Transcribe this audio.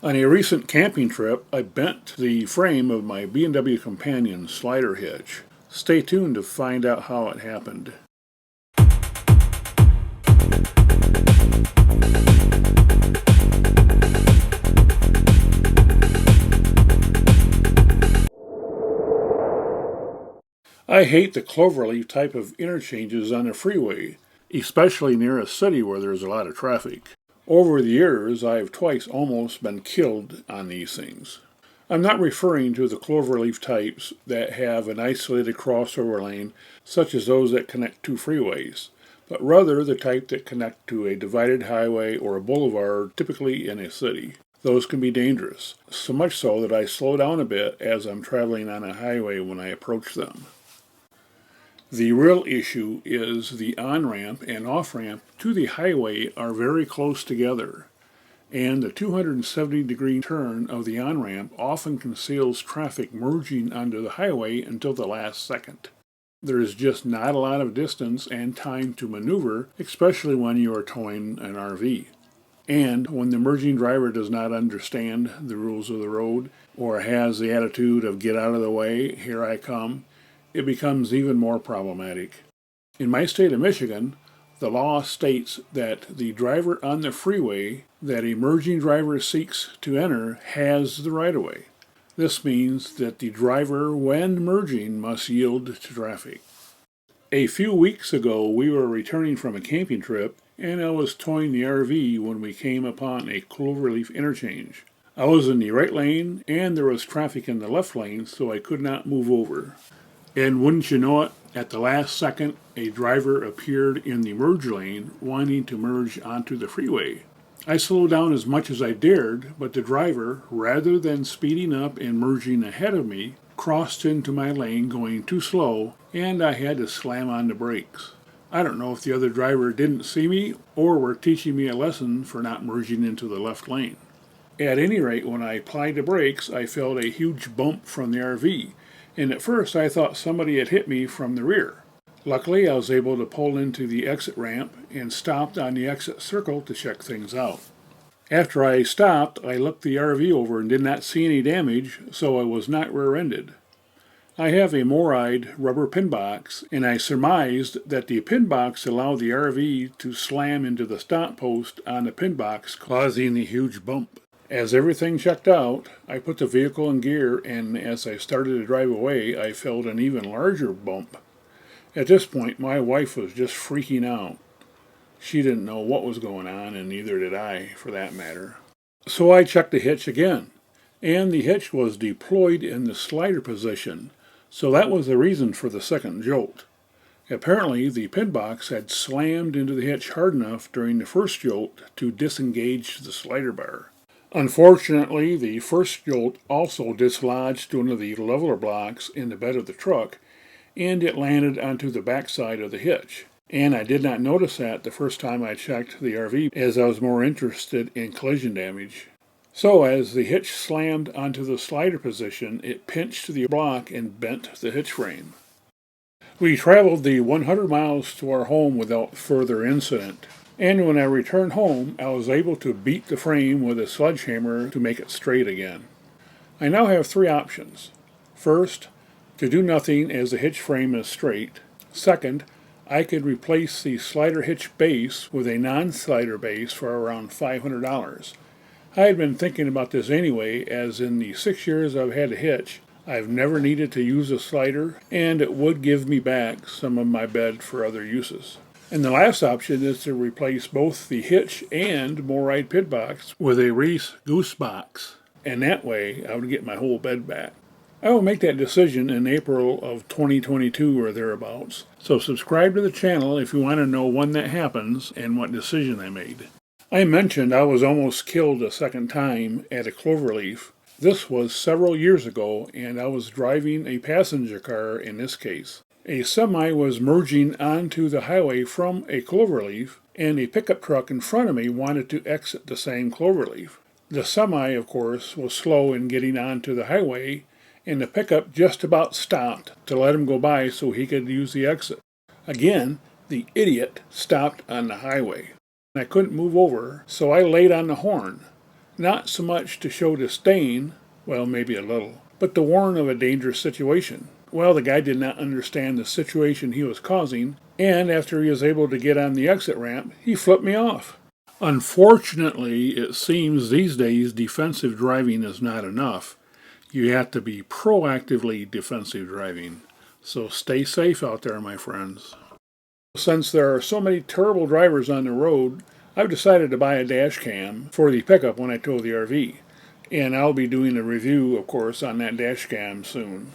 On a recent camping trip, I bent the frame of my B&W Companion slider hitch. Stay tuned to find out how it happened. I hate the cloverleaf type of interchanges on the freeway, especially near a city where there's a lot of traffic. Over the years, I've twice almost been killed on these things. I'm not referring to the cloverleaf types that have an isolated crossover lane, such as those that connect two freeways, but rather the type that connect to a divided highway or a boulevard, typically in a city. Those can be dangerous, so much so that I slow down a bit as I'm traveling on a highway when I approach them. The real issue is the on-ramp and off-ramp to the highway are very close together, and the 270-degree turn of the on-ramp often conceals traffic merging onto the highway until the last second. There is just not a lot of distance and time to maneuver, especially when you are towing an RV. And when the merging driver does not understand the rules of the road or has the attitude of "get out of the way, here I come," it becomes even more problematic. In my state of Michigan, the law states that the driver on the freeway that a merging driver seeks to enter has the right-of-way. This means that the driver, when merging, must yield to traffic. A few weeks ago, we were returning from a camping trip, and I was towing the RV when we came upon a cloverleaf interchange. I was in the right lane, and there was traffic in the left lane, so I could not move over. And wouldn't you know it, at the last second, a driver appeared in the merge lane wanting to merge onto the freeway. I slowed down as much as I dared, but the driver, rather than speeding up and merging ahead of me, crossed into my lane going too slow, and I had to slam on the brakes. I don't know if the other driver didn't see me or were teaching me a lesson for not merging into the left lane. At any rate, when I applied the brakes, I felt a huge bump from the RV. And at first I thought somebody had hit me from the rear. Luckily, I was able to pull into the exit ramp and stopped on the exit circle to check things out. After I stopped, I looked the RV over and did not see any damage, so I was not rear-ended. I have a Moride rubber pin box, and I surmised that the pin box allowed the RV to slam into the stop post on the pin box, causing the huge bump. As everything checked out, I put the vehicle in gear, and as I started to drive away, I felt an even larger bump. At this point, my wife was just freaking out. She didn't know what was going on, and neither did I, for that matter. So I checked the hitch again, and the hitch was deployed in the slider position, so that was the reason for the second jolt. Apparently, the pin box had slammed into the hitch hard enough during the first jolt to disengage the slider bar. Unfortunately, the first jolt also dislodged one of the leveler blocks in the bed of the truck, and it landed onto the backside of the hitch. And I did not notice that the first time I checked the RV, as I was more interested in collision damage. So as the hitch slammed onto the slider position, it pinched the block and bent the hitch frame. We traveled the 100 miles to our home without further incident. And when I returned home, I was able to beat the frame with a sledgehammer to make it straight again. I now have three options. First, to do nothing as the hitch frame is straight. Second, I could replace the slider hitch base with a non-slider base for around $500. I had been thinking about this anyway, as in the 6 years I've had a hitch, I've never needed to use a slider, and it would give me back some of my bed for other uses. And the last option is to replace both the hitch and Moride pin box with a Reese Goose box, and that way I would get my whole bed back. I will make that decision in April of 2022 or thereabouts, so subscribe to the channel if you want to know when that happens and what decision I made. I mentioned I was almost killed a second time at a cloverleaf. This was several years ago, and I was driving a passenger car in this case. A semi was merging onto the highway from a cloverleaf, and a pickup truck in front of me wanted to exit the same cloverleaf. The semi, of course, was slow in getting onto the highway, and the pickup just about stopped to let him go by so he could use the exit. Again, the idiot stopped on the highway. I couldn't move over, so I laid on the horn. not so much to show disdain, well, maybe a little, but to warn of a dangerous situation. Well, the guy did not understand the situation he was causing, and after he was able to get on the exit ramp, he flipped me off. Unfortunately, it seems these days defensive driving is not enough. You have to be proactively defensive driving. So stay safe out there, my friends. Since there are so many terrible drivers on the road, I've decided to buy a dash cam for the pickup when I tow the RV. And I'll be doing a review, of course, on that dash cam soon.